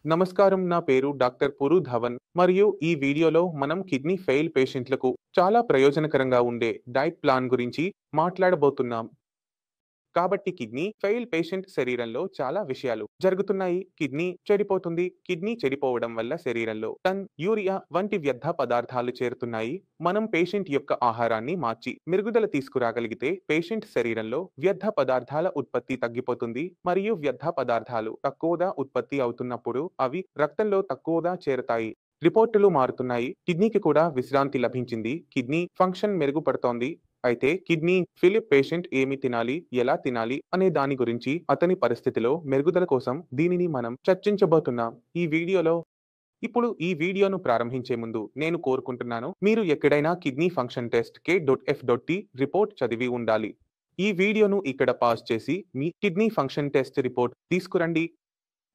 నమస్కారం. నా పేరు డాక్టర్ పురు ధవన్ మరియు ఈ వీడియోలో మనం కిడ్నీ ఫెయిల్ పేషెంట్లకు చాలా ప్రయోజనకరంగా ఉండే డైట్ ప్లాన్ గురించి మాట్లాడబోతున్నాం. కాబట్టి కిడ్నీ ఫెయిల్ పేషెంట్ శరీరంలో చాలా విషయాలు జరుగుతున్నాయి. కిడ్నీ చెడిపోతుంది. కిడ్నీ చెడిపోవడం వల్ల శరీరంలో యూరియా వంటి వ్యర్థ పదార్థాలు చేరుతున్నాయి. మనం పేషెంట్ యొక్క ఆహారాన్ని మార్చి మెరుగుదల తీసుకురాగలిగితే పేషెంట్ శరీరంలో వ్యర్థ పదార్థాల ఉత్పత్తి తగ్గిపోతుంది మరియు వ్యర్థ పదార్థాలు తక్కువగా ఉత్పత్తి అవుతున్నప్పుడు అవి రక్తంలో తక్కువగా చేరుతాయి. రిపోర్టులు మారుతున్నాయి. కిడ్నీకి కూడా విశ్రాంతి లభించింది. కిడ్నీ ఫంక్షన్ మెరుగుపడుతోంది. అయితే కిడ్నీ ఫెయిల్ పేషెంట్ ఏమి తినాలి, ఎలా తినాలి అనే దాని గురించి అతని పరిస్థితిలో మెరుగుదల కోసం దీనిని మనం చర్చించబోతున్నాం ఇప్పుడు ఈ వీడియోను ప్రారంభించే ముందు నేను కోరుకుంటున్నాను మీరు ఎక్కడైనా kidney function test k.f.t report చదివి ఉండాలి. ఈ వీడియోను ఇక్కడ పాజ్ చేసి మీ కిడ్నీ ఫంక్షన్ టెస్ట్ రిపోర్ట్ తీసుకురండి.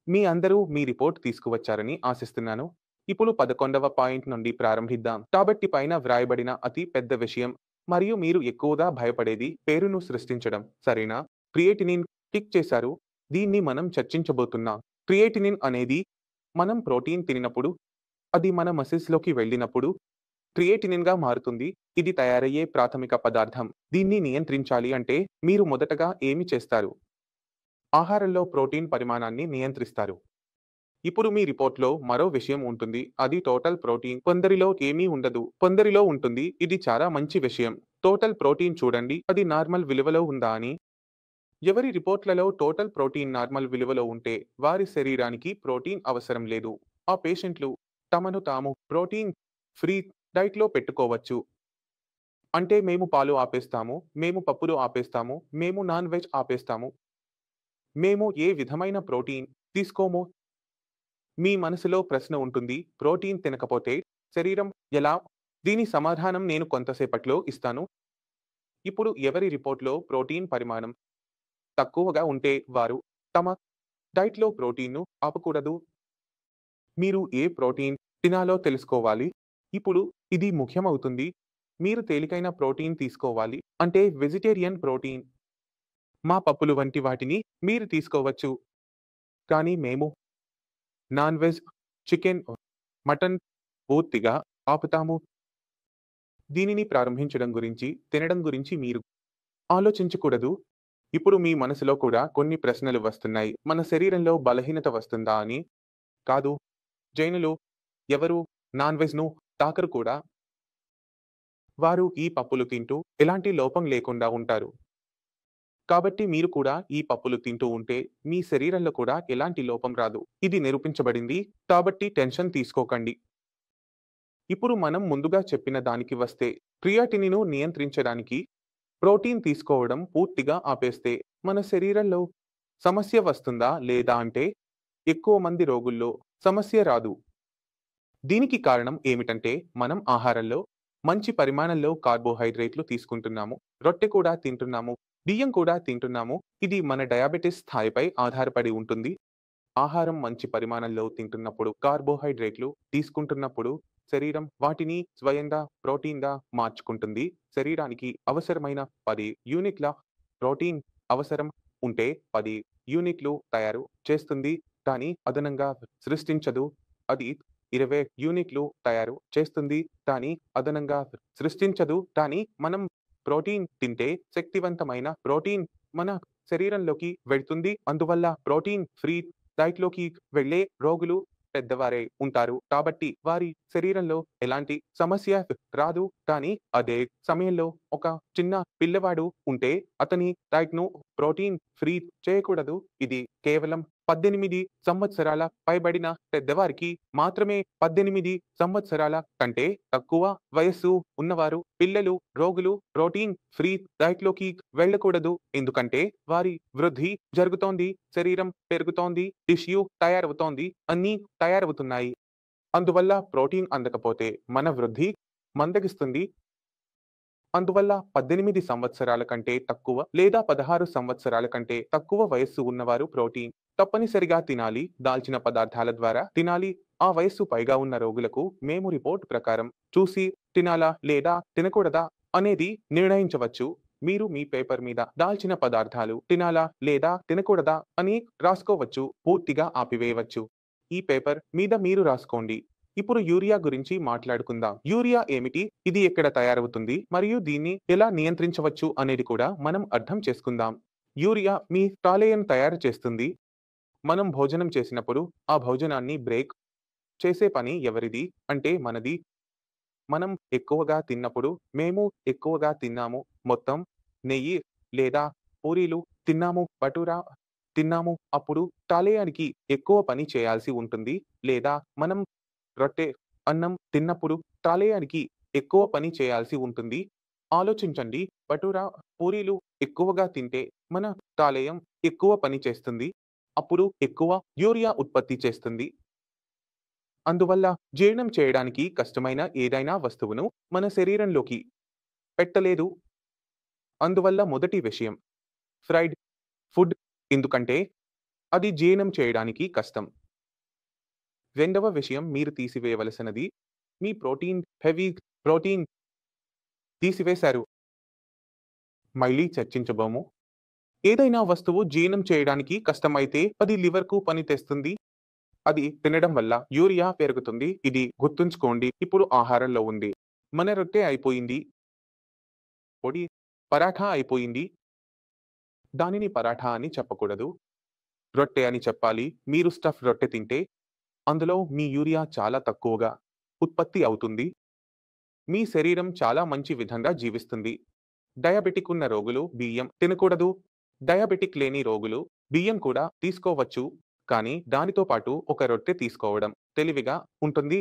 మీ అందరూ మీ రిపోర్ట్ తీసుకువచ్చారని ఆశిస్తున్నాను. ఇప్పుడు 11వ పాయింట్ నుండి ప్రారంభిద్దాం. కాబట్టి పైన వ్రాయబడిన అతి పెద్ద విషయం మరియు మీరు ఎక్కువగా భయపడేది పేరును సృష్టించడం, సరేనా? క్రియేటినిన్ టిక్ చేశారు. దీన్ని మనం చర్చించబోతున్నాం. క్రియేటినిన్ అనేది మనం ప్రోటీన్ తినినప్పుడు అది మన మసిల్స్లోకి వెళ్ళినప్పుడు క్రియేటినిన్గా మారుతుంది. ఇది తయారయ్యే ప్రాథమిక పదార్థం. దీన్ని నియంత్రించాలి అంటే మీరు మొదటగా ఏమి చేస్తారు? ఆహారంలో ప్రోటీన్ పరిమాణాన్ని నియంత్రిస్తారు. ఇప్పుడు మీ రిపోర్ట్లో మరో విషయం ఉంటుంది. అది టోటల్ ప్రోటీన్. కొందరిలో ఏమీ ఉండదు, కొందరిలో ఉంటుంది. ఇది చాలా మంచి విషయం. టోటల్ ప్రోటీన్ చూడండి, అది నార్మల్ విలువలో ఉందా అని. ఎవరి రిపోర్ట్లలో టోటల్ ప్రోటీన్ నార్మల్ విలువలో ఉంటే వారి శరీరానికి ప్రోటీన్ అవసరం లేదు. ఆ పేషెంట్లు తమను తాము ప్రోటీన్ ఫ్రీ డైట్లో పెట్టుకోవచ్చు. అంటే మేము పాలు ఆపేస్తాము, మేము పప్పులు ఆపేస్తాము, మేము నాన్ వెజ్ ఆపేస్తాము, మేము ఏ విధమైన ప్రోటీన్ తీసుకోము. మీ మనసులో ప్రశ్న ఉంటుంది, ప్రోటీన్ తినకపోతే శరీరం ఎలా? దీని సమాధానం నేను కొంతసేపట్లో ఇస్తాను. ఇప్పుడు ఎవరి రిపోర్ట్లో ప్రోటీన్ పరిమాణం తక్కువగా ఉంటే వారు తమ డైట్లో ప్రోటీన్ను ఆపకూడదు. మీరు ఏ ప్రోటీన్ తినాలో తెలుసుకోవాలి. ఇప్పుడు ఇది ముఖ్యమవుతుంది. మీరు తేలికైన ప్రోటీన్ తీసుకోవాలి, అంటే వెజిటేరియన్ ప్రోటీన్. మా పప్పులు వంటి వాటిని మీరు తీసుకోవచ్చు. కానీ మేము నాన్ వెజ్, చికెన్, మటన్ పూర్తిగా ఆపుతాము. దీనిని ప్రారంభించడం గురించి, తినడం గురించి మీరు ఆలోచించకూడదు. ఇప్పుడు మీ మనసులో కూడా కొన్ని ప్రశ్నలు వస్తున్నాయి. మన శరీరంలో బలహీనత వస్తుందా అని. కాదు. జైనులు ఎవరు నాన్ వెజ్ను తాకరు కూడా. వారు ఈ పప్పులు తింటూ ఎలాంటి లోపం లేకుండా ఉంటారు. కాబట్టి మీరు కూడా ఈ పప్పులు తింటూ ఉంటే మీ శరీరంలో కూడా ఎలాంటి లోపం రాదు. ఇది నిరూపించబడింది. కాబట్టి టెన్షన్ తీసుకోకండి. ఇప్పుడు మనం ముందుగా చెప్పిన దానికి వస్తే, క్రియాటినిన్ను నియంత్రించడానికి ప్రోటీన్ తీసుకోవడం పూర్తిగా ఆపేస్తే మన శరీరంలో సమస్య వస్తుందా లేదా అంటే ఎక్కువ మంది రోగుల్లో సమస్య రాదు. దీనికి కారణం ఏమిటంటే మనం ఆహారంలో మంచి పరిమాణంలో కార్బోహైడ్రేట్లు తీసుకుంటున్నాము, రొట్టె కూడా తింటున్నాము, బియ్యం కూడా తింటున్నాము. ఇది మన డయాబెటిస్ స్థాయిపై ఆధారపడి ఉంటుంది. ఆహారం మంచి పరిమాణంలో తింటున్నప్పుడు, కార్బోహైడ్రేట్లు తీసుకుంటున్నప్పుడు శరీరం వాటిని స్వయంగా ప్రోటీన్గా మార్చుకుంటుంది. శరీరానికి అవసరమైన 10 యూనిట్ల ప్రోటీన్ అవసరం ఉంటే 10 యూనిట్లు తయారు చేస్తుంది, కానీ అదనంగా సృష్టించదు. అది 20 యూనిట్లు తయారు చేస్తుంది, కానీ అదనంగా సృష్టించదు. కానీ మనం ప్రోటీన్ తింటే శక్తివంతమైన ప్రోటీన్ మన శరీరంలోకి వెళ్తుంది. అందువల్ల ప్రోటీన్ ఫ్రీ డైట్‌లోకి వెళ్ళే రోగులు పెద్దవారే ఉంటారు. కాబట్టి వారి శరీరంలో ఎలాంటి సమస్య రాదు. కానీ అదే సమయంలో ఒక చిన్న పిల్లవాడు ఉంటే అతని డైట్‌ను ప్రోటీన్ ఫ్రీ చేయకూడదు. ఇది కేవలం 18 సంవత్సరాల పైబడిన పెద్దవారికి మాత్రమే. 18 సంవత్సరాల కంటే తక్కువ వయస్సు ఉన్నవారు, పిల్లలు, రోగులు ప్రోటీన్ ఫ్రీ డైట్‌లోకి వెళ్ళకూడదు. ఎందుకంటే వారి వృద్ధి జరుగుతోంది, శరీరం పెరుగుతోంది, టిష్యూ తయారవుతోంది, అన్నీ తయారవుతున్నాయి. అందువల్ల ప్రోటీన్ అందకపోతే మన వృద్ధి మందగిస్తుంది. అందువల్ల 18 సంవత్సరాల కంటే తక్కువ లేదా 16 సంవత్సరాల కంటే తక్కువ వయస్సు ఉన్నవారు ప్రోటీన్ తప్పనిసరిగా తినాలి. దాల్చిన పదార్థాల ద్వారా తినాలి. ఆ వయస్సు పైగా ఉన్న రోగులకు మేము రిపోర్ట్ ప్రకారం చూసి తినాలా లేదా తినకూడదా అనేది నిర్ణయించవచ్చు. మీరు మీ పేపర్ మీద దాల్చిన పదార్థాలు తినాలా లేదా తినకూడదా అని రాసుకోవచ్చు. పూర్తిగా ఆపివేయవచ్చు. ఈ పేపర్ మీద మీరు రాసుకోండి. ఇప్పుడు యూరియా గురించి మాట్లాడుకుందాం. యూరియా ఏమిటి? ఇది ఎక్కడ తయారవుతుంది? మరియు దీన్ని ఎలా నియంత్రించవచ్చు అనేది కూడా మనం అర్థం చేసుకుందాం. యూరియా మీ కాలేయం తయారు చేస్తుంది. మనం భోజనం చేసినప్పుడు ఆ భోజనాన్ని బ్రేక్ చేసే పని ఎవరిది? అంటే మనది. మనం ఎక్కువగా తిన్నప్పుడు మేము ఎక్కువగా తిన్నాము. మొత్తం నెయ్యి లేదా పూరీలు తిన్నాము, భటూరా తిన్నాము. అప్పుడు కాలేయానికి ఎక్కువ పని చేయాల్సి ఉంటుంది. లేదా మనం రొట్టె, అన్నం తిన్నప్పుడు కాలేయానికి ఎక్కువ పని చేయాల్సి ఉంటుంది. ఆలోచించండి. భటూరా, పూరీలు ఎక్కువగా తింటే మన కాలేయం ఎక్కువ పని చేస్తుంది. అప్పుడు ఎక్కువ యూరియా ఉత్పత్తి చేస్తుంది. అందువల్ల జీర్ణం చేయడానికి కష్టమైన ఏదైనా వస్తువును మన శరీరంలోకి పెట్టలేదు. అందువల్ల మొదటి విషయం ఫ్రైడ్ ఫుడ్, ఎందుకంటే అది జీర్ణం చేయడానికి కష్టం. రెండవ విషయం మీరు తీసివేయవలసినది మీ హెవీ ప్రోటీన్ తీసివేశారు. మళ్ళీ చర్చించబోము. ఏదైనా వస్తువు జీర్ణం చేయడానికి కష్టమైతే అది లివర్‌కు పని తెస్తుంది. అది తినడం వల్ల యూరియా పెరుగుతుంది. ఇది గుర్తుంచుకోండి. ఇప్పుడు ఆహారంలో ఉంది. మన రొట్టె అయిపోయింది. పొడి పరాఠా అయిపోయింది. దానిని పరాఠా అని చెప్పకూడదు. రొట్టె అని చెప్పాలి. మీరు స్టఫ్ రొట్టె తింటే అందులో మీ యూరియా చాలా తక్కువగా ఉత్పత్తి అవుతుంది. మీ శరీరం చాలా మంచి విధంగా జీవిస్తుంది. డయాబెటిక్ ఉన్న రోగులు బియ్యం తినకూడదు. డయాబెటిక్ లేని రోగులు బియ్యం కూడా తీసుకోవచ్చు. కానీ దానితో పాటు ఒక రొట్టె తీసుకోవడం తెలివిగా ఉంటుంది.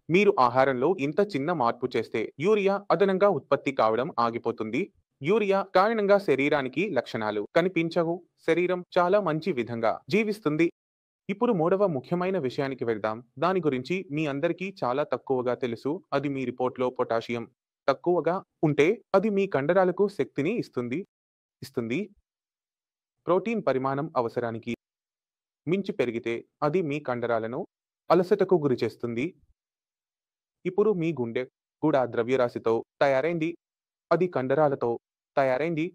మీరు ఆహారంలో ఇంత చిన్న మార్పు చేస్తే యూరియా అదనంగా ఉత్పత్తి కావడం ఆగిపోతుంది. యూరియా కారణంగా శరీరానికి లక్షణాలు కనిపించవు. శరీరం చాలా మంచి విధంగా జీవిస్తుంది. ఇప్పుడు మూడవ ముఖ్యమైన విషయానికి వెళ్దాం. దాని గురించి మీ అందరికీ చాలా తక్కువగా తెలుసు. అది మీ రిపోర్ట్‌లో పొటాషియం తక్కువగా ఉంటే అది మీ కండరాలకు శక్తిని ఇస్తుంది. ప్రోటీన్ పరిమాణం అవసరానికి మించి పెరిగితే అది మీ కండరాలను అలసటకు గురిచేస్తుంది. ఇప్పుడు మీ గుండె కూడా ద్రవ్యరాశితో తయారైంది. అది కండరాలతో తయారైంది.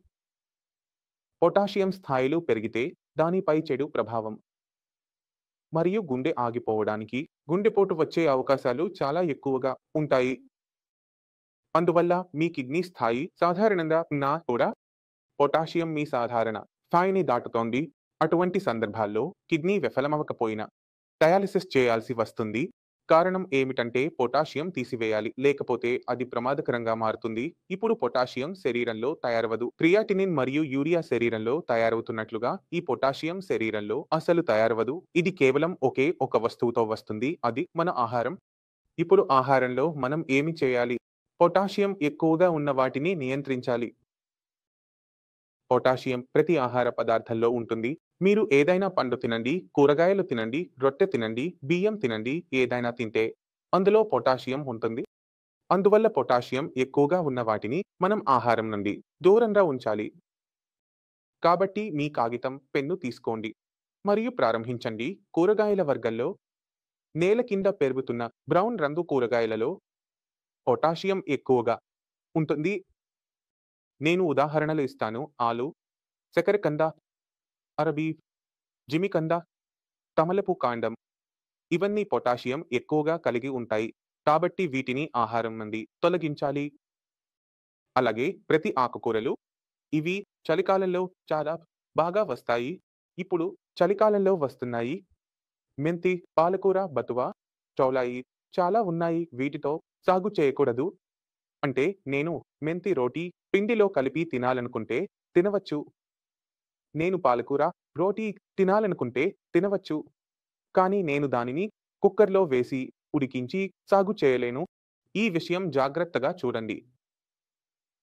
పొటాషియం స్థాయిలు పెరిగితే దానిపై చెడు ప్రభావం మరియు గుండె ఆగిపోవడానికి, గుండెపోటు వచ్చే అవకాశాలు చాలా ఎక్కువగా ఉంటాయి. అందువల్ల మీ కిడ్నీ స్థాయి సాధారణంగా ఉన్నా కూడా పొటాషియం మీ సాధారణ స్థాయిని దాటుతోంది. అటువంటి సందర్భాల్లో కిడ్నీ విఫలమవ్వకపోయినా డయాలిసిస్ చేయాల్సి వస్తుంది. కారణం ఏమిటంటే పొటాషియం తీసివేయాలి. లేకపోతే అది ప్రమాదకరంగా మారుతుంది. ఇప్పుడు పొటాషియం శరీరంలో తయారవదు. క్రియాటినిన్ మరియు యూరియా శరీరంలో తయారవుతున్నట్లుగా ఈ పొటాషియం శరీరంలో అసలు తయారవదు. ఇది కేవలం ఒకే ఒక వస్తువుతో వస్తుంది. అది మన ఆహారం. ఇప్పుడు ఆహారంలో మనం ఏమి చేయాలి? పొటాషియం ఎక్కువగా ఉన్న వాటిని నియంత్రించాలి. పొటాషియం ప్రతి ఆహార పదార్థంలో ఉంటుంది. మీరు ఏదైనా పండు తినండి, కూరగాయలు తినండి, రొట్టె తినండి, బియ్యం తినండి, ఏదైనా తింటే అందులో పొటాషియం ఉంటుంది. అందువల్ల పొటాషియం ఎక్కువగా ఉన్న వాటిని మనం ఆహారం నుండి దూరంగా ఉంచాలి. కాబట్టి మీ కాగితం, పెన్ను తీసుకోండి మరియు ప్రారంభించండి. కూరగాయల వర్గంలో నేల కింద పెరుగుతున్న బ్రౌన్ రంగు కూరగాయలలో పొటాషియం ఎక్కువగా ఉంటుంది. నేను ఉదాహరణలు ఇస్తాను. ఆలు, సెకరకంద, అరబీ, జిమికంద, తమలపు కాండం, ఇవన్నీ పొటాషియం ఎక్కువగా కలిగి ఉంటాయి. కాబట్టి వీటిని ఆహారం నుండి తొలగించాలి. అలాగే ప్రతి ఆకుకూరలు, ఇవి చలికాలంలో చాలా బాగా వస్తాయి. ఇప్పుడు చలికాలంలో వస్తున్నాయి. మెంతి, పాలకూర, బతువ, చౌలాయి చాలా ఉన్నాయి. వీటితో సాగు చేయకూడదు. అంటే నేను మెంతి రోటి పిండిలో కలిపి తినాలనుకుంటే తినవచ్చు. నేను పాలకూర రోటి తినాలనుకుంటే తినవచ్చు. కానీ నేను దానిని కుక్కర్‌లో వేసి ఉడికించి సాగు చేయలేను. ఈ విషయం జాగ్రత్తగా చూడండి.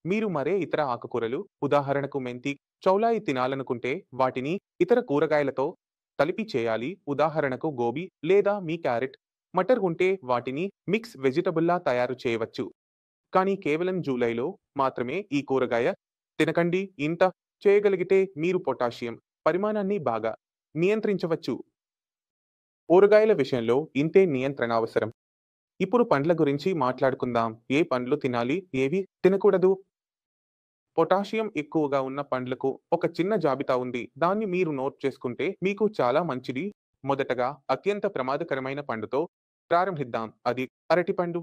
మీరు మరే ఇతర ఆకుకూరలు, ఉదాహరణకు మెంతి, చౌలాయి తినాలనుకుంటే వాటిని ఇతర కూరగాయలతో కలిపి చేయాలి. ఉదాహరణకు గోబీ లేదా మీ క్యారెట్, మటర్ ఉంటే వాటిని మిక్స్ వెజిటబుల్‌లా తయారు చేయవచ్చు. కానీ కేవలం జూలైలో మాత్రమే ఈ కూరగాయ తినకండి. ఇంత చేయగలిగితే మీరు పొటాషియం పరిమాణాన్ని బాగా నియంత్రించవచ్చు. కూరగాయల విషయంలో ఇంతే నియంత్రణ అవసరం. ఇప్పుడు పండ్ల గురించి మాట్లాడుకుందాం. ఏ పండ్లు తినాలి? ఏవి తినకూడదు? పొటాషియం ఎక్కువగా ఉన్న పండ్లకు ఒక చిన్న జాబితా ఉంది. దాన్ని మీరు నోట్ చేసుకుంటే మీకు చాలా మంచిది. మొదటగా అత్యంత ప్రమాదకరమైన పండుతో ప్రారంభిద్దాం. అది అరటిపండు.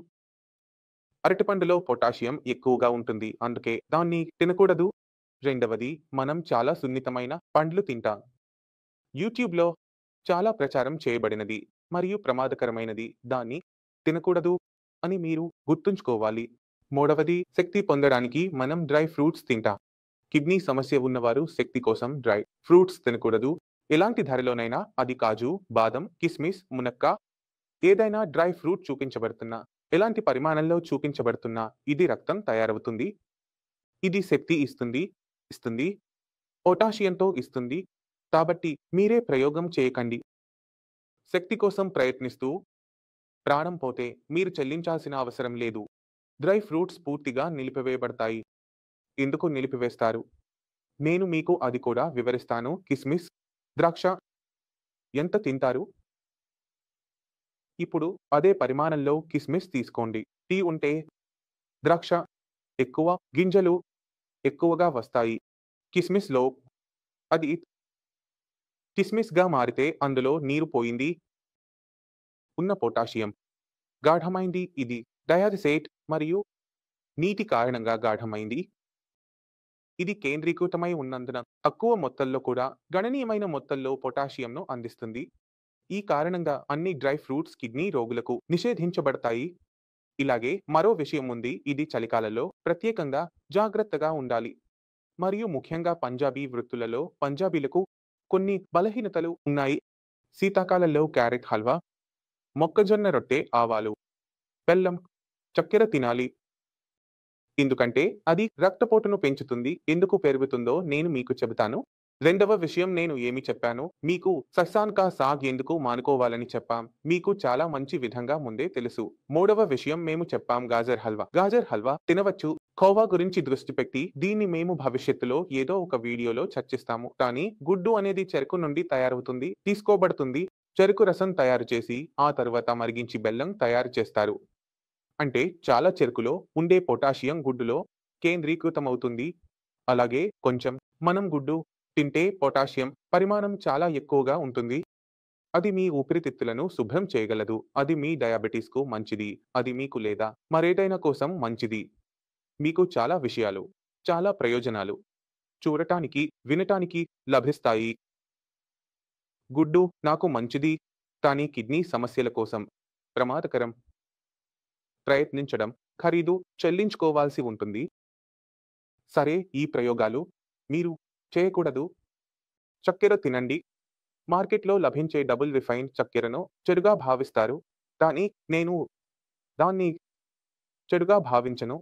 అరటిపండులో పొటాషియం ఎక్కువగా ఉంటుంది. అందుకే దాన్ని తినకూడదు. రెండవది, మనం చాలా సున్నితమైన పండ్లు తింటాం. యూట్యూబ్‌లో చాలా ప్రచారం చేయబడినది మరియు ప్రమాదకరమైనది. దాన్ని తినకూడదు అని మీరు గుర్తుంచుకోవాలి. మూడవది, శక్తి పొందడానికి మనం డ్రై ఫ్రూట్స్ తింటాం. కిడ్నీ సమస్య ఉన్నవారు శక్తి కోసం డ్రై ఫ్రూట్స్ తినకూడదు. ఎలాంటి ధరలోనైనా, అది కాజు, బాదం, కిస్మిస్, మునక్క, ఏదైనా డ్రై ఫ్రూట్ చూపించబడుతున్నా, ఎలాంటి పరిమాణంలో చూపించబడుతున్నా, ఇది రక్తం తయారవుతుంది. ఇది శక్తి ఇస్తుంది. పొటాషియంతో ఇస్తుంది. కాబట్టి మీరే ప్రయోగం చేయకండి. శక్తి కోసం ప్రయత్నిస్తూ ప్రాణం పోతే మీరు చెల్లించాల్సిన అవసరం లేదు. డ్రై ఫ్రూట్స్ పూర్తిగా నిలిపివేయబడతాయి. ఎందుకు నిలిపివేస్తారు? నేను మీకు అది కూడా వివరిస్తాను. కిస్మిస్, ద్రాక్ష ఎంత తింటారు? ఇప్పుడు అదే పరిమాణంలో కిస్మిస్ తీసుకోండి. టీ ఉంటే ద్రాక్ష ఎక్కువ, గింజలు ఎక్కువగా వస్తాయి. కిస్మిస్‌లో అది కిస్మిస్‌గా మారితే అందులో నీరు పోయింది. ఉన్న పొటాషియం గాఢమైంది. ఇది డయాథసేట్ మరియు నీటి కారణంగా గాఢమైంది. ఇది కేంద్రీకృతమై ఉన్నందున తక్కువ మొత్తంలో కూడా గణనీయమైన మొత్తంలో పొటాషియంను అందిస్తుంది. ఈ కారణంగా అన్ని డ్రై ఫ్రూట్స్ కిడ్నీ రోగులకు నిషేధించబడతాయి. ఇలాగే మరో విషయం ఉంది. ఇది చలికాలంలో ప్రత్యేకంగా జాగ్రత్తగా ఉండాలి. మరియు ముఖ్యంగా పంజాబీ వృత్తులలో పంజాబీలకు కొన్ని బలహీనతలు ఉన్నాయి. శీతాకాలంలో క్యారెట్ హల్వా, మొక్కజొన్న రొట్టె, ఆవాలు, బెల్లం, చక్కెర తినాలి. ఎందుకంటే అది రక్తపోటును పెంచుతుంది. ఎందుకు పెరుగుతుందో నేను మీకు చెబుతాను. రెండవ విషయం, నేను ఏమి చెప్పాను? మీకు సస్సాన్ కా సాగ్ ఎందుకు మానుకోవాలని చెప్పాం. మీకు చాలా మంచి విధంగా ముందే తెలుసు. మూడవ విషయం మేము చెప్పాం గాజర్ హల్వా. గాజర్ హల్వా తినవచ్చు. కోవా గురించి దృష్టి పెట్టి దీన్ని మేము భవిష్యత్తులో ఏదో ఒక వీడియోలో చర్చిస్తాము. కానీ గుడ్డు అనేది చెరకు నుండి తయారవుతుంది, తీసుకోబడుతుంది. చెరకు రసం తయారు చేసి ఆ తరువాత మరిగించి బెల్లం తయారు చేస్తారు. అంటే చాలా చెరుకులో ఉండే పొటాషియం గుడ్డులో కేంద్రీకృతమవుతుంది. అలాగే కొంచెం మనం గుడ్డు తింటే పొటాషియం పరిమాణం చాలా ఎక్కువగా ఉంటుంది. అది మీ ఊపిరితిత్తులను శుభ్రం చేయగలదు. అది మీ డయాబెటిస్‌కు మంచిది. అది మీకు లేదా మరేదైనా కోసం మంచిది. మీకు చాలా విషయాలు, చాలా ప్రయోజనాలు చూడటానికి, వినటానికి లభిస్తాయి. గుడ్డు నాకు మంచిది, కానీ కిడ్నీ సమస్యల కోసం ప్రమాదకరం. ప్రయత్నించడం ఖరీదు చెల్లించుకోవాల్సి ఉంటుంది. సరే, ఈ ప్రయోగాలు మీరు చేయకూడదు. చక్కెర తినండి. మార్కెట్‌లో లభించే డబుల్ రిఫైన్డ్ చక్కెరను చెడుగా భావిస్తారు. కానీ నేను దాన్ని చెడుగా భావించను.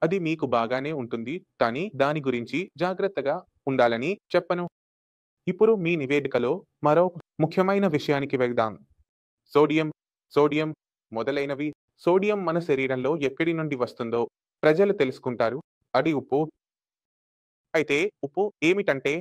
అది మీకు బాగానే ఉంటుంది. కానీ దాని గురించి జాగ్రత్తగా ఉండాలని చెప్పను. ఇప్పుడు మీ నివేదికలో మరో ముఖ్యమైన విషయానికి వెళ్దాం. సోడియం, సోడియం మొదలైనవి. సోడియం మన శరీరంలో ఎక్కడి నుండి వస్తుందో ప్రజలు తెలుసుకుంటారు. అది ఉప్పు. అయితే ఉప్పు ఏమిటంటే,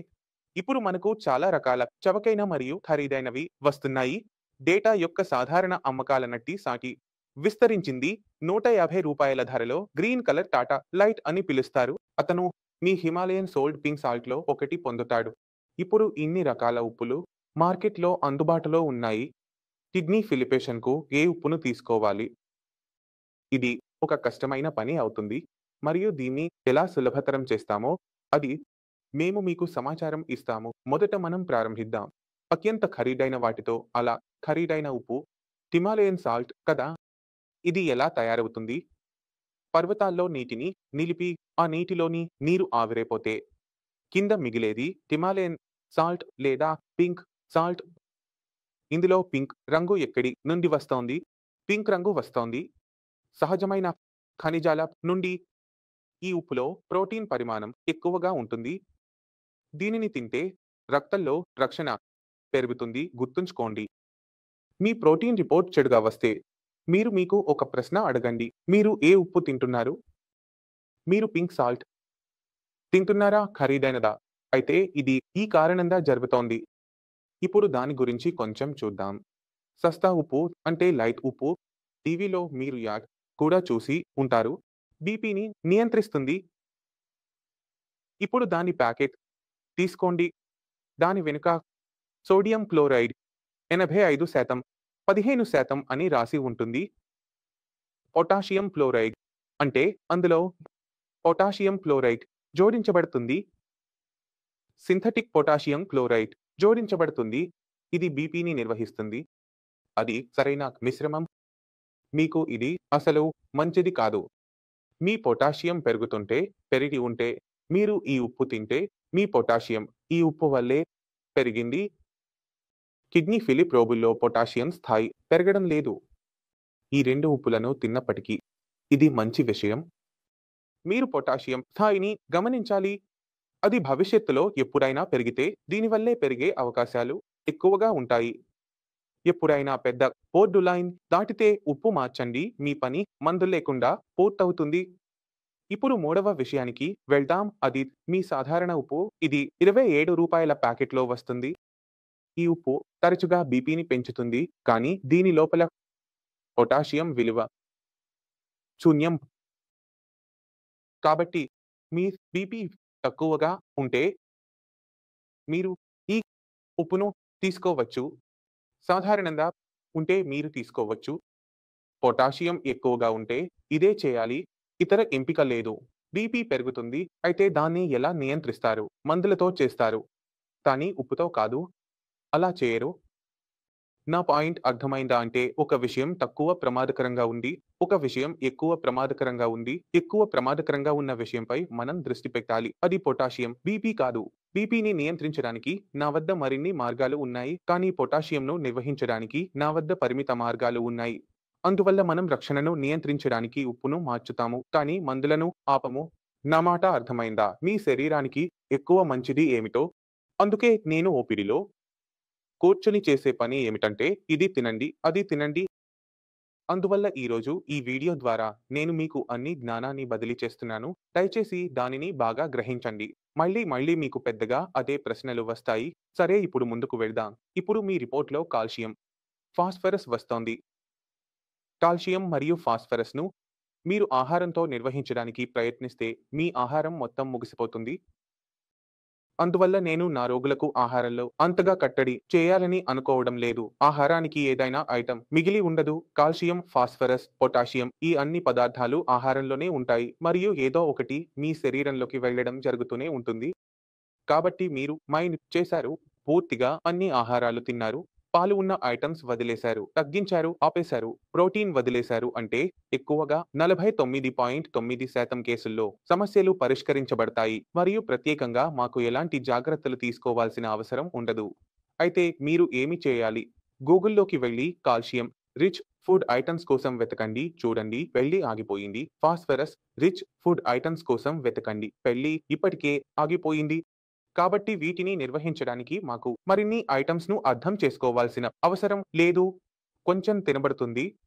ఇప్పుడు మనకు చాలా రకాల చవకైన మరియు ఖరీదైనవి వస్తున్నాయి. డేటా యొక్క సాధారణ అమ్మకాల నట్టి సాటి విస్తరించింది. ₹150 ధరలో గ్రీన్ కలర్ టాటా లైట్ అని పిలుస్తారు. అతను మీ హిమాలయన్ సోల్డ్ పింక్ సాల్ట్‌లో ఒకటి పొందుతాడు. ఇప్పుడు ఇన్ని రకాల ఉప్పులు మార్కెట్‌లో అందుబాటులో ఉన్నాయి. కిడ్నీ ఫిలిపేషన్‌కు ఏ ఉప్పును తీసుకోవాలి? ఇది ఒక కష్టమైన పని అవుతుంది. మరియు దీన్ని ఎలా సులభతరం చేస్తామో అది మేము మీకు సమాచారం ఇస్తాము. మొదట మనం ప్రారంభిద్దాం. అత్యంత ఖరీదైన వాటితో. అలా ఖరీదైన ఉప్పు హిమాలయన్ సాల్ట్ కదా! ఇది ఎలా తయారవుతుంది? పర్వతాల్లో నీటిని నిలిపి ఆ నీటిలోని నీరు ఆవిరైపోతే కింద మిగిలేది హిమాలయన్ సాల్ట్ లేదా పింక్ సాల్ట్. ఇందులో పింక్ రంగు ఎక్కడి నుండి వస్తోంది? పింక్ రంగు వస్తోంది సహజమైన ఖనిజాల నుండి. ఈ ఉప్పులో ప్రోటీన్ పరిమాణం ఎక్కువగా ఉంటుంది. దీనిని తింటే రక్తంలో రక్షణ పెరుగుతుంది. గుర్తుంచుకోండి. మీ ప్రోటీన్ రిపోర్ట్ చెడుగా వస్తే మీరు మీకు ఒక ప్రశ్న అడగండి. మీరు ఏ ఉప్పు తింటున్నారు? మీరు పింక్ సాల్ట్ తింటున్నారా? ఖరీదైనదా? అయితే ఇది ఈ కారణంగా జరుగుతోంది. ఇప్పుడు దాని గురించి కొంచెం చూద్దాం. సస్తా ఉప్పు అంటే లైట్ ఉప్పు. టీవీలో మీరు యాడ్ కూడా చూసి ఉంటారు. బీపీని నియంత్రిస్తుంది. ఇప్పుడు దాని ప్యాకెట్ తీసుకోండి. దాని వెనుక సోడియం క్లోరైడ్ 85% 15% అని రాసి ఉంటుంది. పొటాషియం ఫ్లోరైడ్ అంటే అందులో పొటాషియం క్లోరైడ్ జోడించబడుతుంది. సింథటిక్ పొటాషియం క్లోరైడ్ జోడించబడుతుంది. ఇది బీపీని నిర్వహిస్తుంది. అది సరైన మిశ్రమం. మీకు ఇది అసలు మంచిది కాదు. మీ పొటాషియం పెరిగి ఉంటే మీరు ఈ ఉప్పు తింటే మీ పొటాషియం ఈ ఉప్పు వల్లే పెరిగింది. కిడ్నీ ఫిలిప్ రోగుల్లో పొటాషియం స్థాయి పెరగడం లేదు. ఈ 2 ఉప్పులను తిన్నప్పటికీ ఇది మంచి విషయం. మీరు పొటాషియం స్థాయిని గమనించాలి. అది భవిష్యత్తులో ఎప్పుడైనా పెరిగితే దీనివల్లే పెరిగే అవకాశాలు ఎక్కువగా ఉంటాయి. ఎప్పుడైనా పెద్ద బోర్డు లైన్ దాటితే ఉప్పు మార్చండి. మీ పని మందు లేకుండా పూర్తవుతుంది. ఇప్పుడు మూడవ విషయానికి వెళ్దాం. అది మీ సాధారణ ఉప్పు. ఇది రూ. 27 ప్యాకెట్‌లో వస్తుంది. ఈ ఉప్పు తరచుగా బీపీని పెంచుతుంది. కానీ దీని లోపల పొటాషియం విలువ శూన్యం. కాబట్టి మీ బీపీ తక్కువగా ఉంటే మీరు ఈ ఉప్పును తీసుకోవచ్చు. సాధారణంగా ఉంటే మీరు తీసుకోవచ్చు. పొటాషియం ఎక్కువగా ఉంటే ఇదే చేయాలి. ఇతర ఎంపిక లేదు. బీపీ పెరుగుతుంది. అయితే దాన్ని ఎలా నియంత్రిస్తారు? మందులతో చేస్తారు. కానీ ఉప్పుతో కాదు. అలా చేయరు. నా పాయింట్ అర్థమైందా? అంటే ఒక విషయం తక్కువ ప్రమాదకరంగా ఉంది. ఒక విషయం ఎక్కువ ప్రమాదకరంగా ఉంది. ఎక్కువ ప్రమాదకరంగా ఉన్న విషయంపై మనం దృష్టి పెట్టాలి. అది పొటాషియం. బీపీ కాదు. బీపీని నియంత్రించడానికి నా వద్ద మరిన్ని మార్గాలు ఉన్నాయి. కానీ పొటాషియంను నిర్వహించడానికి నా వద్ద పరిమిత మార్గాలు ఉన్నాయి. అందువల్ల మనం రక్షణను నియంత్రించడానికి ఉప్పును మార్చుతాము. కానీ మందులను ఆపము. నా మాట అర్థమైందా? మీ శరీరానికి ఎక్కువ మంచిది ఏమిటో? అందుకే నేను ఓపిడిలో కూర్చొని చేసే పని ఏమిటంటే ఇది తినండి, అది తినండి. అందువల్ల ఈరోజు ఈ వీడియో ద్వారా నేను మీకు అన్ని జ్ఞానాన్ని బదిలీ చేస్తున్నాను. దయచేసి దానిని బాగా గ్రహించండి. మళ్ళీ మీకు పెద్దగా అదే ప్రశ్నలు వస్తాయి. సరే, ఇప్పుడు ముందుకు వెళ్దాం. ఇప్పుడు మీ రిపోర్ట్‌లో కాల్షియం, ఫాస్ఫరస్ వస్తోంది. కాల్షియం మరియు ఫాస్ఫరస్‌ను మీరు ఆహారంతో నిర్వహించడానికి ప్రయత్నిస్తే మీ ఆహారం మొత్తం ముగిసిపోతుంది. అందువల్ల నేను నా రోగులకు ఆహారంలో అంతగా కట్టడి చేయాలని అనుకోవడం లేదు. ఆహారానికి ఏదైనా ఐటెం మిగిలి ఉండదు. కాల్షియం, ఫాస్ఫరస్, పొటాషియం ఈ అన్ని పదార్థాలు ఆహారంలోనే ఉంటాయి. మరియు ఏదో ఒకటి మీ శరీరంలోకి వెళ్ళడం జరుగుతూనే ఉంటుంది. కాబట్టి మీరు మైండ్ చేశారు. పూర్తిగా అన్ని ఆహారాలు తిన్నారు. పాలు ఉన్న ఐటమ్స్ వదిలేశారు. తగ్గించారు, ఆపేశారు. ప్రోటీన్ వదిలేశారు అంటే ఎక్కువగా 49.9% కేసుల్లో సమస్యలు పరిష్కరించబడతాయి. మరియు ప్రత్యేకంగా మాకు ఎలాంటి జాగ్రత్తలు తీసుకోవాల్సిన అవసరం ఉండదు. అయితే మీరు ఏమి చేయాలి? గూగుల్‌లోకి వెళ్లి కాల్షియం రిచ్ ఫుడ్ ఐటమ్స్ కోసం వెతకండి. చూడండి, పెళ్లి ఆగిపోయింది. ఫాస్ఫరస్ రిచ్ ఫుడ్ ఐటమ్స్ కోసం వెతకండి. పెళ్లి ఇప్పటికే ఆగిపోయింది. కాబట్టి వీటిని నిర్వహించడానికి మాకు మరిన్ని ఐటమ్స్‌ను అర్థం చేసుకోవాల్సిన అవసరం లేదు. కొంచెం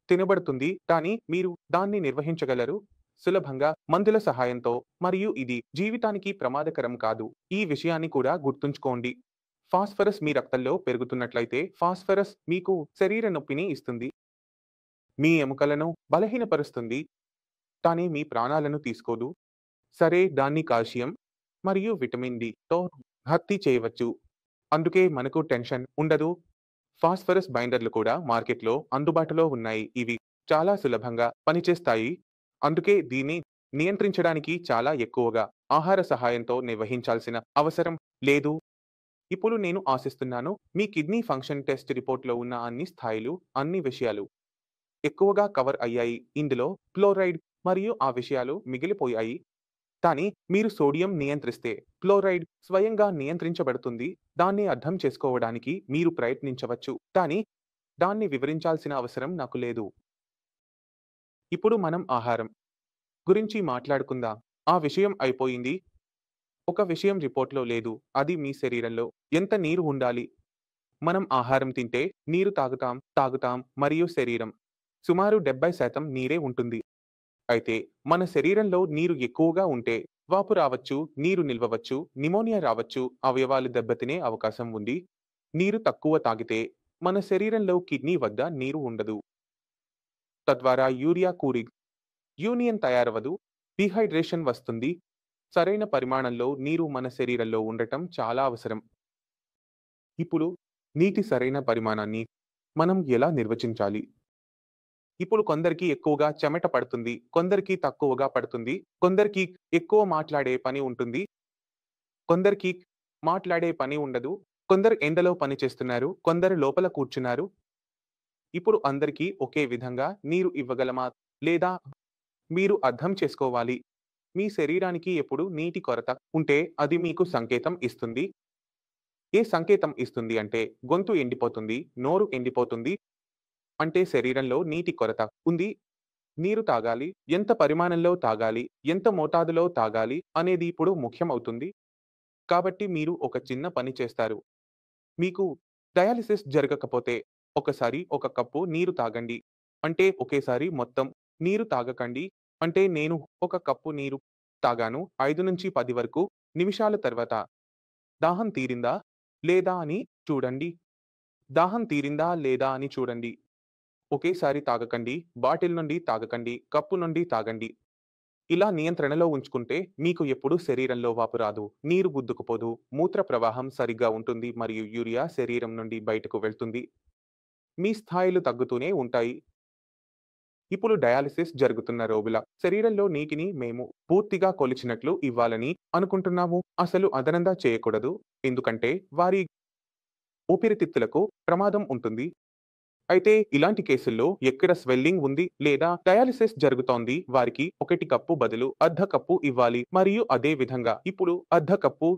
తినబడుతుంది. కానీ మీరు దాన్ని నిర్వహించగలరు సులభంగా మందుల సహాయంతో. మరియు ఇది జీవితానికి ప్రమాదకరం కాదు. ఈ విషయాన్ని కూడా గుర్తుంచుకోండి. ఫాస్ఫరస్ మీ రక్తంలో పెరుగుతున్నట్లయితే ఫాస్ఫరస్ మీకు శరీర నొప్పిని ఇస్తుంది. మీ ఎముకలను బలహీనపరుస్తుంది. కానీ మీ ప్రాణాలను తీసుకోదు. సరే, దాన్ని కాల్షియం మరియు విటమిన్ డి-తో భర్తీ చేయవచ్చు. అందుకే మనకు టెన్షన్ ఉండదు. ఫాస్ఫరస్ బైండర్లు కూడా మార్కెట్‌లో అందుబాటులో ఉన్నాయి. ఇవి చాలా సులభంగా పనిచేస్తాయి. అందుకే దీన్ని నియంత్రించడానికి చాలా ఎక్కువగా ఆహార సహాయంతో నిర్వహించాల్సిన అవసరం లేదు. ఇప్పుడు నేను ఆశిస్తున్నాను మీ కిడ్నీ ఫంక్షన్ టెస్ట్ రిపోర్ట్‌లో ఉన్న అన్ని స్థాయిలు, అన్ని విషయాలు ఎక్కువగా కవర్ అయ్యాయి. ఇందులో ఫ్లోరైడ్ మరియు ఆ విషయాలు మిగిలిపోయాయి. కానీ మీరు సోడియం నియంత్రిస్తే ఫ్లోరైడ్ స్వయంగా నియంత్రించబడుతుంది. దాన్ని అర్థం చేసుకోవడానికి మీరు ప్రయత్నించవచ్చు. కానీ దాన్ని వివరించాల్సిన అవసరం నాకు లేదు. ఇప్పుడు మనం ఆహారం గురించి మాట్లాడుకుందాం. ఆ విషయం అయిపోయింది. ఒక విషయం రిపోర్ట్‌లో లేదు. అది మీ శరీరంలో ఎంత నీరు ఉండాలి. మనం ఆహారం తింటే నీరు తాగుతాం మరియు శరీరం సుమారు 70% నీరే ఉంటుంది. అయితే మన శరీరంలో నీరు ఎక్కువగా ఉంటే వాపు రావచ్చు, నీరు నిల్వవచ్చు, నిమోనియా రావచ్చు, అవయవాలు దెబ్బతినే అవకాశం ఉంది. నీరు తక్కువ తాగితే మన శరీరంలో కిడ్నీ వద్ద నీరు ఉండదు. తద్వారా యూనియన్ తయారవదు. డీహైడ్రేషన్ వస్తుంది. సరైన పరిమాణంలో నీరు మన శరీరంలో ఉండటం చాలా అవసరం. ఇప్పుడు నీటి సరైన పరిమాణాన్ని మనం ఎలా నిర్వచించాలి? ఇప్పుడు కొందరికి ఎక్కువగా చెమట పడుతుంది. కొందరికి తక్కువగా పడుతుంది. కొందరికి ఎక్కువ మాట్లాడే పని ఉంటుంది. కొందరికి మాట్లాడే పని ఉండదు. కొందరు ఎండలో పని చేస్తున్నారు. కొందరు లోపల కూర్చున్నారు. ఇప్పుడు అందరికీ ఒకే విధంగా నీరు ఇవ్వగలమా? లేదా మీరు అర్థం చేసుకోవాలి. మీ శరీరానికి ఎప్పుడు నీటి కొరత ఉంటే అది మీకు సంకేతం ఇస్తుంది. ఏ సంకేతం ఇస్తుంది అంటే గొంతు ఎండిపోతుంది, నోరు ఎండిపోతుంది అంటే శరీరంలో నీటి కొరత ఉంది. నీరు తాగాలి. ఎంత పరిమాణంలో తాగాలి? ఎంత మోతాదులో తాగాలి? అనేది ఇప్పుడు ముఖ్యమవుతుంది. కాబట్టి మీరు ఒక చిన్న పని చేస్తారు. మీకు డయాలిసిస్ జరగకపోతే ఒకసారి ఒక కప్పు నీరు తాగండి. అంటే ఒకేసారి మొత్తం నీరు తాగకండి. అంటే నేను ఒక కప్పు నీరు తాగాను. 5-10 వరకు నిమిషాల తర్వాత దాహం తీరిందా? లేదా అని చూడండి. దాహం తీరిందా? లేదా అని చూడండి. ఒకేసారి తాగకండి. బాటిల్ నుండి తాగకండి. కప్పు నుండి తాగండి. ఇలా నియంత్రణలో ఉంచుకుంటే మీకు ఎప్పుడూ శరీరంలో వాపు రాదు. నీరు గుద్దుకుపోదు. మూత్ర ప్రవాహం సరిగ్గా ఉంటుంది మరియు యూరియా శరీరం నుండి బయటకు వెళ్తుంది. మీ స్థాయిలు తగ్గుతూనే ఉంటాయి. ఇప్పుడు డయాలిసిస్ జరుగుతున్న రోగుల శరీరంలో నీటిని మేము పూర్తిగా కొలిచినట్లు ఇవ్వాలని అనుకుంటున్నాము. అసలు అదనంగా చేయకూడదు. ఎందుకంటే వారి ఊపిరితిత్తులకు ప్రమాదం ఉంటుంది. అయితే ఇలాంటి కేసుల్లో ఎక్కడ స్వెల్లింగ్ ఉంది లేదా డయాలిసిస్ జరుగుతోంది వారికి 1 కప్పు బదులు అర్ధ కప్పు ఇవ్వాలి మరియు అదే విధంగా ఇప్పుడు అర్ధ కప్పు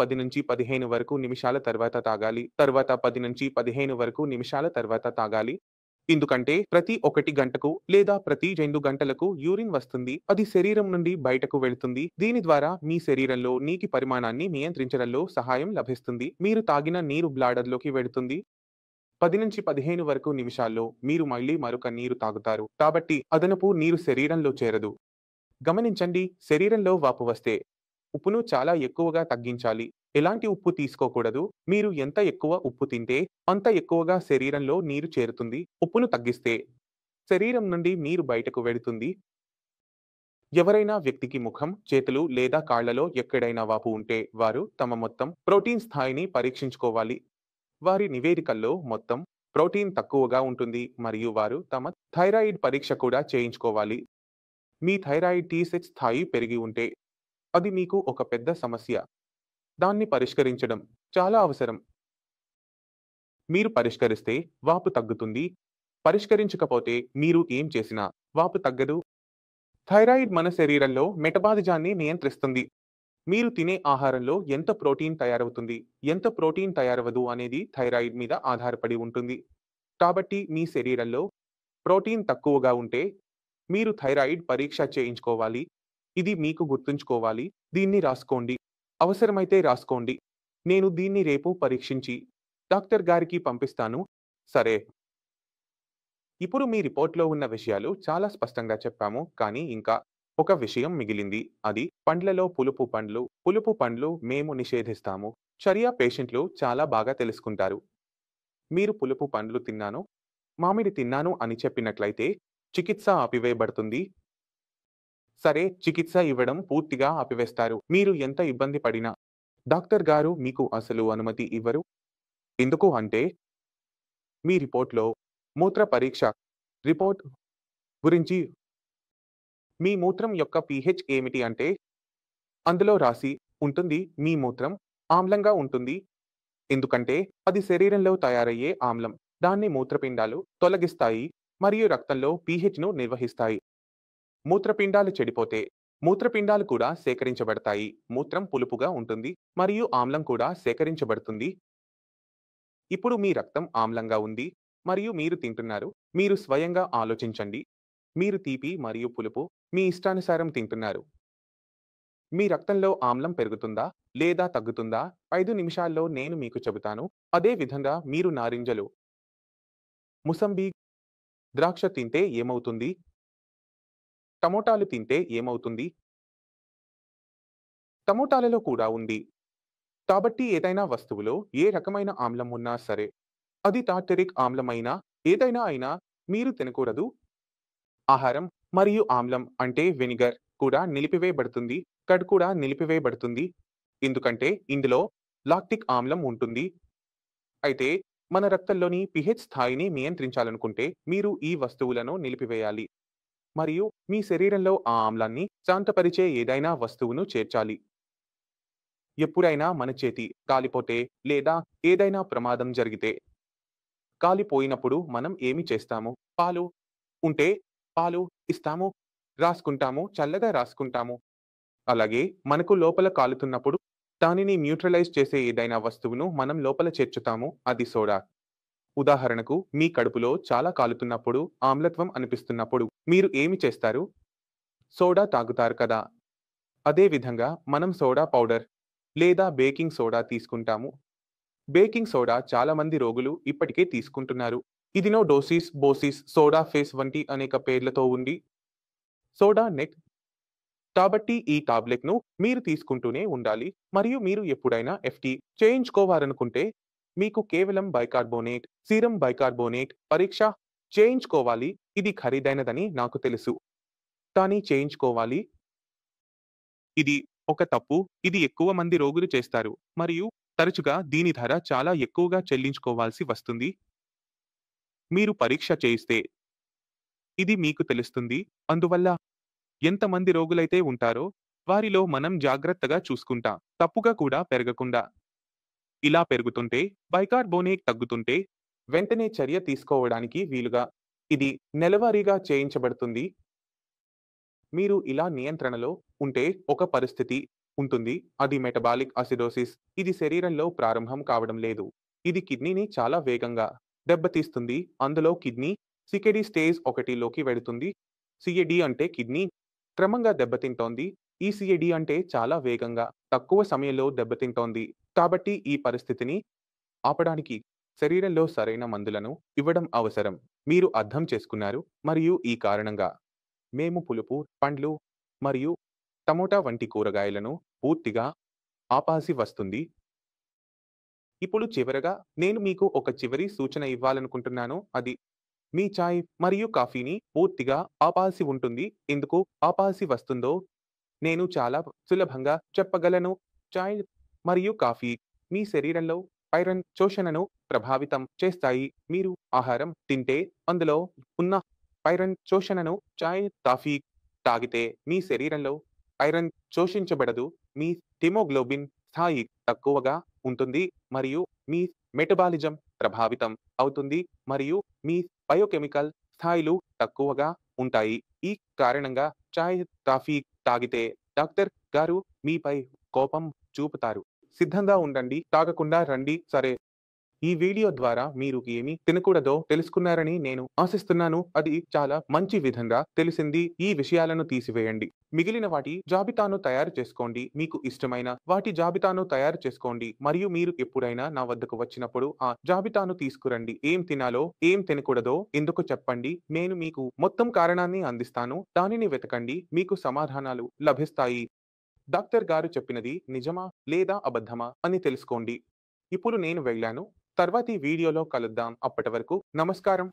10-15 వరకు నిమిషాల తర్వాత తాగాలి. తర్వాత 10-15 వరకు నిమిషాల తర్వాత తాగాలి. ఎందుకంటే ప్రతి 1 గంటకు లేదా ప్రతి 2 గంటలకు యూరిన్ వస్తుంది. అది శరీరం నుండి బయటకు వెళ్తుంది. దీని ద్వారా మీ శరీరంలో నీటి పరిమాణాన్ని నియంత్రించడంలో సహాయం లభిస్తుంది. మీరు తాగిన నీరు బ్లాడర్‌లోకి వెడుతుంది. 10-15 వరకు నిమిషాల్లో మీరు మళ్ళీ మరొక నీరు తాగుతారు. కాబట్టి అదనపు నీరు శరీరంలో చేరదు. గమనించండి, శరీరంలో వాపు వస్తే ఉప్పును చాలా ఎక్కువగా తగ్గించాలి. ఎలాంటి ఉప్పు తీసుకోకూడదు. మీరు ఎంత ఎక్కువ ఉప్పు తింటే అంత ఎక్కువగా శరీరంలో నీరు చేరుతుంది. ఉప్పును తగ్గిస్తే శరీరం నుండి నీరు బయటకు వెడుతుంది. ఎవరైనా వ్యక్తికి ముఖం, చేతులు లేదా కాళ్లలో ఎక్కడైనా వాపు ఉంటే వారు తమ మొత్తం ప్రోటీన్ స్థాయిని పరీక్షించుకోవాలి. వారి నివేదికల్లో మొత్తం ప్రోటీన్ తక్కువగా ఉంటుంది మరియు వారు తమ థైరాయిడ్ పరీక్ష కూడా చేయించుకోవాలి. మీ థైరాయిడ్ T6 స్థాయి పెరిగి ఉంటే అది మీకు ఒక పెద్ద సమస్య. దాన్ని పరిష్కరించడం చాలా అవసరం. మీరు పరిష్కరిస్తే వాపు తగ్గుతుంది. పరిష్కరించకపోతే మీరు ఏం చేసినా వాపు తగ్గదు. థైరాయిడ్ మన శరీరంలో మెటబాలిజాన్ని నియంత్రిస్తుంది. మీరు తినే ఆహారంలో ఎంత ప్రోటీన్ తయారవుతుంది, ఎంత ప్రోటీన్ తయారవదు అనేది థైరాయిడ్ మీద ఆధారపడి ఉంటుంది. కాబట్టి మీ శరీరంలో ప్రోటీన్ తక్కువగా ఉంటే మీరు థైరాయిడ్ పరీక్ష చేయించుకోవాలి. ఇది మీకు గుర్తుంచుకోవాలి. దీన్ని రాసుకోండి. అవసరమైతే రాసుకోండి. నేను దీన్ని రేపు పరీక్షించి డాక్టర్ గారికి పంపిస్తాను. సరే. ఇప్పుడు మీ రిపోర్ట్‌లో ఉన్న విషయాలు చాలా స్పష్టంగా చెప్పాము. కానీ ఇంకా ఒక విషయం మిగిలింది. అది పండ్లలో పులుపు పండ్లు. పులుపు పండ్లు మేము నిషేధిస్తాము. షరియా పేషెంట్లు చాలా బాగా తెలుసుకుంటారు. మీరు పులుపు పండ్లు తిన్నాను, మామిడి తిన్నాను అని చెప్పినట్లయితే చికిత్స ఆపివేయబడుతుంది. సరే, చికిత్స ఇవ్వడం పూర్తిగా ఆపివేస్తారు. మీరు ఎంత ఇబ్బంది పడినా డాక్టర్ గారు మీకు అసలు అనుమతి ఇవ్వరు. ఎందుకు అంటే మీ రిపోర్ట్‌లో మూత్ర పరీక్ష రిపోర్ట్ గురించి మీ మూత్రం యొక్క పీహెచ్ ఏమిటి అంటే అందులో రాసి ఉంటుంది మీ మూత్రం ఆమ్లంగా ఉంటుంది. ఎందుకంటే అది శరీరంలో తయారయ్యే ఆమ్లం. దాన్ని మూత్రపిండాలు తొలగిస్తాయి మరియు రక్తంలో పీహెచ్‌ను నిర్వహిస్తాయి. మూత్రపిండాలు చెడిపోతే మూత్రపిండాలు కూడా సేకరించబడతాయి. మూత్రం పులుపుగా ఉంటుంది మరియు ఆమ్లం కూడా సేకరించబడుతుంది. ఇప్పుడు మీ రక్తం ఆమ్లంగా ఉంది మరియు మీరు తింటున్నారు. మీరు స్వయంగా ఆలోచించండి. మీరు తీపి మరియు పులుపు మీ ఇష్టానుసారం తింటున్నారు. మీ రక్తంలో ఆమ్లం పెరుగుతుందా? లేదా తగ్గుతుందా? 5 నిమిషాల్లో నేను మీకు చెబుతాను. అదే విధంగా మీరు నారింజలు, ముసంబి, ద్రాక్ష తింటే ఏమవుతుంది? టమోటాలు తింటే ఏమవుతుంది? టమోటాలలో కూడా ఉంది. కాబట్టి ఏదైనా వస్తువులో ఏ రకమైన ఆమ్లం ఉన్నా సరే, అది టార్టరిక్ ఆమ్లమైనా ఏదైనా అయినా మీరు తినకూడదు. ఆహారం మరియు ఆమ్లం అంటే వెనిగర్ కూడా నిలిపివేయబడుతుంది. కర్డ్ కూడా నిలిపివేయబడుతుంది. ఎందుకంటే ఇందులో లాక్టిక్ ఆమ్లం ఉంటుంది. అయితే మన రక్తంలోని పిహెచ్ స్థాయిని నియంత్రించాలనుకుంటే మీరు ఈ వస్తువులను నిలిపివేయాలి మరియు మీ శరీరంలో ఆ ఆమ్లాన్ని శాంతపరిచే ఏదైనా వస్తువును చేర్చాలి. ఎప్పుడైనా మన చేతి కాలిపోతే లేదా ఏదైనా ప్రమాదం జరిగితే కాలిపోయినప్పుడు మనం ఏమి చేస్తాము? పాలు ఉంటే పాలు ఇస్తాము, రాసుకుంటాము, చల్లగా రాసుకుంటాము. అలాగే మనకు లోపల కాలుతున్నప్పుడు దానిని న్యూట్రలైజ్ చేసే ఏదైనా వస్తువును మనం లోపల చేర్చుతాము. అది సోడా. ఉదాహరణకు మీ కడుపులో చాలా కాలుతున్నప్పుడు, ఆమ్లత్వం అనిపిస్తున్నప్పుడు మీరు ఏమి చేస్తారు? సోడా తాగుతారు కదా! అదే విధంగా మనం సోడా పౌడర్ లేదా బేకింగ్ సోడా తీసుకుంటాము. బేకింగ్ సోడా చాలా మంది రోగులు ఇప్పటికే తీసుకుంటున్నారు. ఇది నో డోసిస్, బోసిస్, సోడా ఫేస్ వంటి అనేక పేర్లతో ఉంది. సోడా నెట్ కాబట్టి ఈ టాబ్లెట్‌ను మీరు తీసుకుంటూనే ఉండాలి. మరియు మీరు ఎప్పుడైనా ఎఫ్‌టి చేయించుకోవాలనుకుంటే మీకు కేవలం బైకార్బోనేట్, సీరం బైకార్బోనేట్ పరీక్ష చేయించుకోవాలి. ఇది ఖరీదైనదని నాకు తెలుసు. కానీ చేయించుకోవాలి. ఇది ఒక తప్పు. ఇది ఎక్కువ మంది రోగులు చేస్తారు. మరియు తరచుగా దీని ధర చాలా ఎక్కువగా చెల్లించుకోవాల్సి వస్తుంది. మీరు పరీక్ష చేయిస్తే ఇది మీకు తెలుస్తుంది. అందువల్ల ఎంతమంది రోగులైతే ఉంటారో వారిలో మనం జాగ్రత్తగా చూసుకుంటా. తప్పుగా కూడా పెరగకుండా. ఇలా పెరుగుతుంటే బైకార్బోనేట్ తగ్గుతుంటే వెంటనే చర్య తీసుకోవడానికి వీలుగా ఇది నెలవారీగా చేయించబడుతుంది. మీరు ఇలా నియంత్రణలో ఉంటే ఒక పరిస్థితి ఉంటుంది. అది మెటబాలిక్ అసిడోసిస్. ఇది శరీరంలో ప్రారంభం కావడం లేదు. ఇది కిడ్నీని చాలా వేగంగా దెబ్బతీస్తుంది. అందులో కిడ్నీ సికెడి స్టేజ్ 1లోకి వెళుతుంది. సిఎడి అంటే కిడ్నీ క్రమంగా దెబ్బతింటోంది. ఈసీఏడి అంటే చాలా వేగంగా, తక్కువ సమయంలో దెబ్బతింటోంది. కాబట్టి ఈ పరిస్థితిని ఆపడానికి శరీరంలో సరైన మందులను ఇవ్వడం అవసరం. మీరు అర్థం చేసుకున్నారు మరియు ఈ కారణంగా మేము పులుపు, పండ్లు మరియు టమోటా వంటి కూరగాయలను పూర్తిగా ఆపాల్సి వస్తుంది. ఇప్పుడు చివరగా నేను మీకు ఒక చివరి సూచన ఇవ్వాలనుకుంటున్నాను. అది మీ చాయ్ మరియు కాఫీని పూర్తిగా ఆపాల్సి ఉంటుంది. ఎందుకు ఆపాల్సి వస్తుందో నేను చాలా సులభంగా చెప్పగలను. చాయ్ మరియు కాఫీ మీ శరీరంలో ఐరన్ శోషణను ప్రభావితం చేస్తాయి. మీరు ఆహారం తింటే అందులో ఉన్న ఐరన్ శోషణను చాయ్, కాఫీ తాగితే మీ శరీరంలో ఐరన్ శోషించబడదు. మీ హిమోగ్లోబిన్ స్థాయి తక్కువగా ఉంటుంది మరియు మీ మెటబాలిజం ప్రభావితం అవుతుంది మరియు మీ బయోకెమికల్ స్థాయిలు తక్కువగా ఉంటాయి. ఈ కారణంగా చాయ్, కాఫీ తాగితే డాక్టర్ గారు మీపై కోపం చూపుతారు. సిద్ధంగా ఉండండి. తాగకుండా రండి. సరే. ఈ వీడియో ద్వారా మీరు ఏమి తినకూడదో తెలుసుకున్నారని నేను ఆశిస్తున్నాను. అది చాలా మంచి విధంగా తెలిసింది. ఈ విషయాలను తీసివేయండి. మిగిలిన వాటి జాబితాను తయారు చేసుకోండి. మీకు ఇష్టమైన వాటి జాబితాను తయారు చేసుకోండి. మరియు మీరు ఎప్పుడైనా నా వద్దకు వచ్చినప్పుడు ఆ జాబితాను తీసుకురండి. ఏం తినాలో, ఏం తినకూడదో ఎందుకు చెప్పండి. నేను మీకు మొత్తం కారణాన్ని అందిస్తాను. దానిని వెతకండి. మీకు సమాధానాలు లభిస్తాయి. డాక్టర్ గారు చెప్పినది నిజమా లేదా అబద్ధమా అని తెలుసుకోండి. ఇప్పుడు నేను వెళ్ళాను. తర్వాతి వీడియోలో కలుద్దాం. అప్పటి వరకు నమస్కారం.